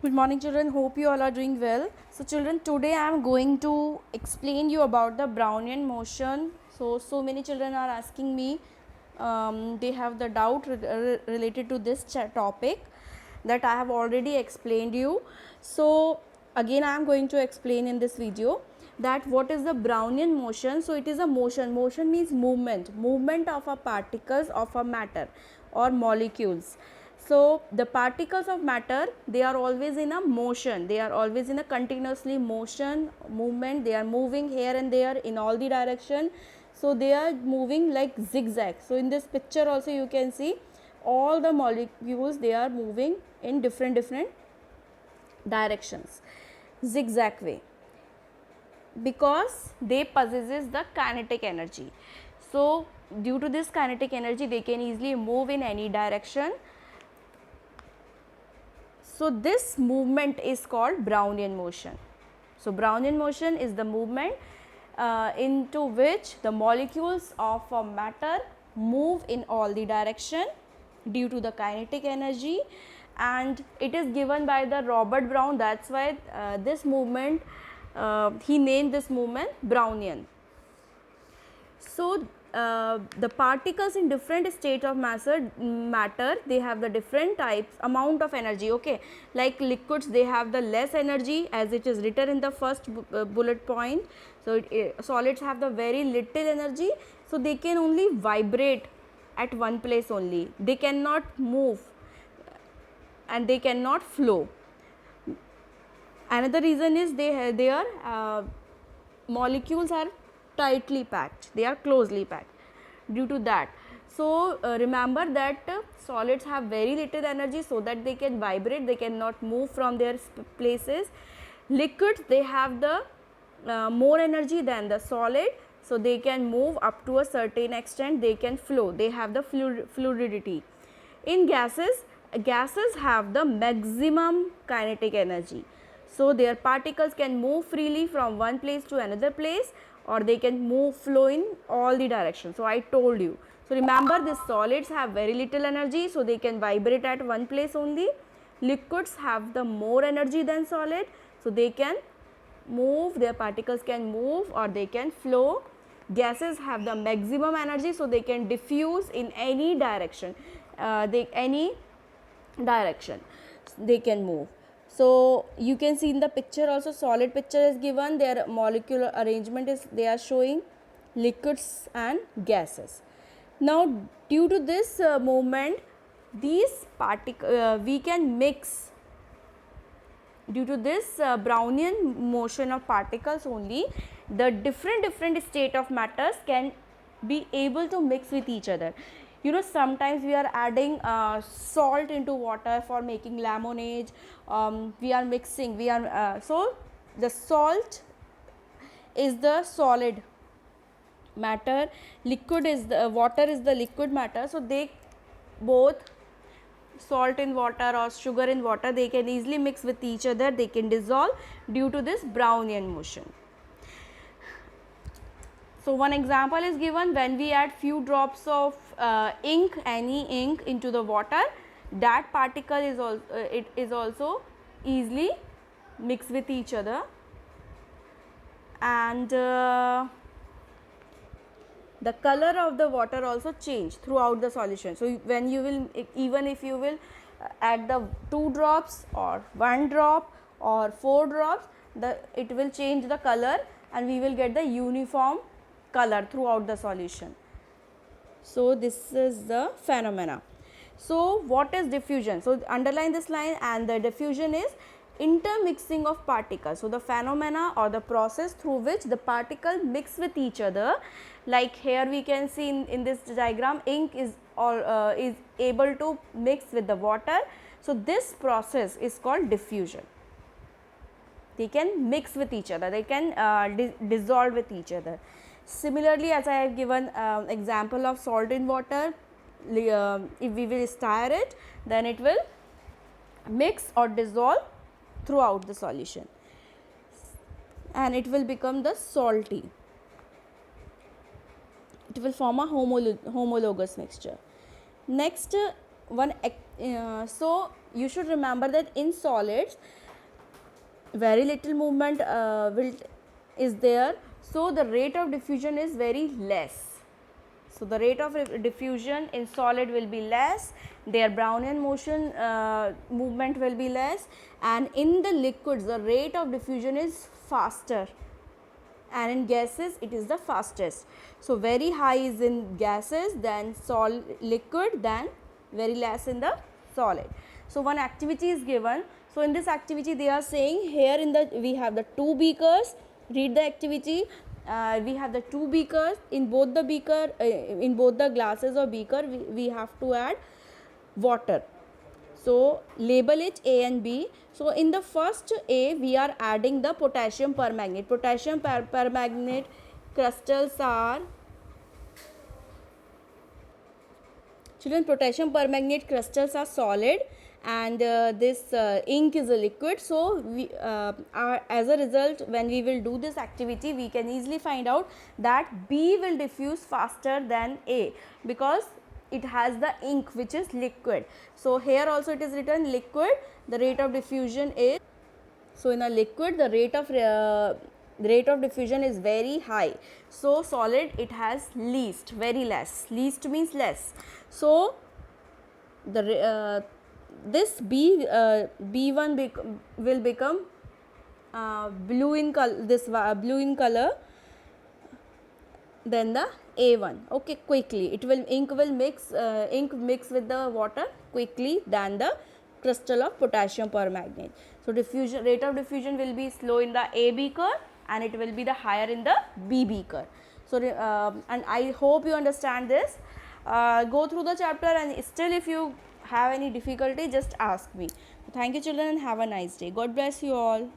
Good morning children, hope you all are doing well. So children, today I am going to explain you about the Brownian motion. So many children are asking me, they have the doubt related to this topic that I have already explained you. So again I am going to explain in this video that what is the Brownian motion. So it is a motion means movement of a particles of a matter or molecules. So the particles of matter, they are always in a motion, they are always in a continuously motion movement, they are moving here and there in all the direction. So they are moving like zigzag. So in this picture also you can see all the molecules, they are moving in different directions, zigzag way, because they possesses the kinetic energy. So due to this kinetic energy, they can easily move in any direction. So this movement is called Brownian motion. So Brownian motion is the movement into which the molecules of a matter move in all the direction due to the kinetic energy, and it is given by the Robert Brown. That's why this movement, he named this movement Brownian. So the particles in different states of matter, they have the different types amount of energy. Okay, like liquids, they have the less energy, as it is written in the first bullet point. So solids have the very little energy, so they can only vibrate at one place only, they cannot move and they cannot flow. Another reason is their molecules are tightly packed, they are closely packed due to that. So remember that solids have very little energy, so that they can vibrate, they cannot move from their places. Liquids, they have the more energy than the solid, so they can move up to a certain extent, they can flow, they have the fluidity. In gases have the maximum kinetic energy, so their particles can move freely from one place to another place, or they can flow in all the directions. So I told you. So remember, these solids have very little energy, so they can vibrate at one place only. Liquids have the more energy than solid, so they can move, their particles can move or they can flow. Gases have the maximum energy, so they can diffuse in any direction, any direction they can move. So you can see in the picture also, solid picture is given, their molecular arrangement is, they are showing liquids and gases. Now due to this movement, these we can mix. Due to this Brownian motion of particles only, the different state of matters can be able to mix with each other. You know, sometimes we are adding salt into water for making lemonade. We are mixing, so the salt is the solid matter, liquid is the water is the liquid matter. So they both, salt in water or sugar in water, they can easily mix with each other, they can dissolve due to this Brownian motion. So one example is given, when we add few drops of ink, any ink, into the water, that particle is also it is also easily mixed with each other, and the color of the water also change throughout the solution. So when you will, even if you will add the 2 drops or 1 drop or 4 drops, it will change the color and we will get the uniform color throughout the solution. So this is the phenomena. So what is diffusion? So underline this line, and the diffusion is intermixing of particles. So the phenomena or the process through which the particle mix with each other, like here we can see in this diagram, ink is able to mix with the water. So this process is called diffusion. They can mix with each other, they can dissolve with each other. Similarly, as I have given example of salt in water, if we will stir it, then it will mix or dissolve throughout the solution and it will become the salty. It will form a homologous mixture. Next one, so you should remember that in solids very little movement is there, so the rate of diffusion is very less. So the rate of diffusion in solid will be less, their Brownian motion movement will be less, and in the liquids the rate of diffusion is faster, and in gases it is the fastest. So very high is in gases, then liquid, then very less in the solid. So one activity is given. So in this activity they are saying here we have the two beakers. Read the activity. We have the two beakers. In both the glasses or beaker we have to add water. So label it A and B. So in the first A we are adding the potassium permanganate. Potassium permanganate crystals are, children, potassium permanganate crystals are solid, and this ink is a liquid. So we as a result, when we will do this activity, we can easily find out that B will diffuse faster than A, because it has the ink which is liquid. So here also it is written liquid, the rate of diffusion is, so in a liquid the rate of diffusion is very high. So solid it has least, very less. Least means less. So the this B1 will become blue in color, this blue in color, then the A1. Okay, quickly it will ink mix with the water quickly than the crystal of potassium permanganate. So diffusion, rate of diffusion will be slow in the A beaker and it will be the higher in the B beaker. So and I hope you understand this. Go through the chapter, and still if you have any difficulty, just ask me. Thank you children, and have a nice day. God bless you all.